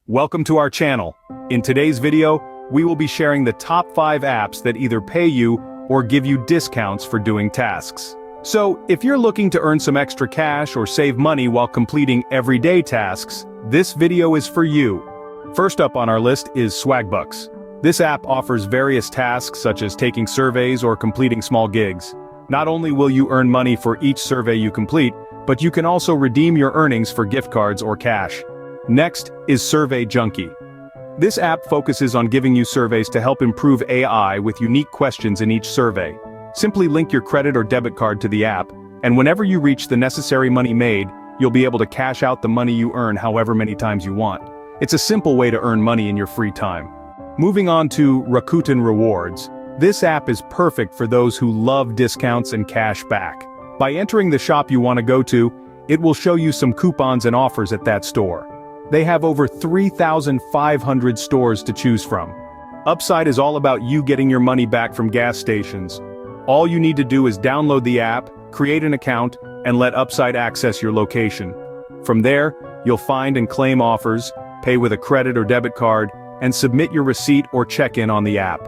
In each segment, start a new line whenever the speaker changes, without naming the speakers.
Welcome to our channel. In today's video, we will be sharing the top 5 apps that either pay you or give you discounts for doing tasks. So, if you're looking to earn some extra cash or save money while completing everyday tasks, this video is for you. First up on our list is Swagbucks. This app offers various tasks such as taking surveys or completing small gigs. Not only will you earn money for each survey you complete, but you can also redeem your earnings for gift cards or cash. Next is Survey Junkie. This app focuses on giving you surveys to help improve AI with unique questions in each survey. Simply link your credit or debit card to the app, and whenever you reach the necessary money made, you'll be able to cash out the money you earn however many times you want. It's a simple way to earn money in your free time. Moving on to Rakuten Rewards. This app is perfect for those who love discounts and cash back. By entering the shop you want to go to, it will show you some coupons and offers at that store. They have over 3,500 stores to choose from. Upside is all about you getting your money back from gas stations. All you need to do is download the app, create an account, and let Upside access your location. From there, you'll find and claim offers, pay with a credit or debit card, and submit your receipt or check-in on the app.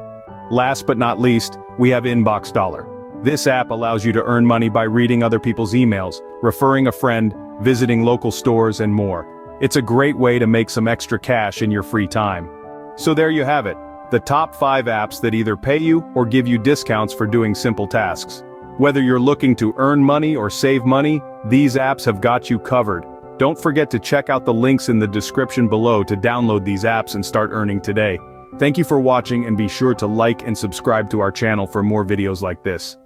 Last but not least, we have Inbox Dollar. This app allows you to earn money by reading other people's emails, referring a friend, visiting local stores, and more. It's a great way to make some extra cash in your free time. So there you have it, the top 5 apps that either pay you or give you discounts for doing simple tasks. Whether you're looking to earn money or save money, these apps have got you covered. Don't forget to check out the links in the description below to download these apps and start earning today. Thank you for watching, and be sure to like and subscribe to our channel for more videos like this.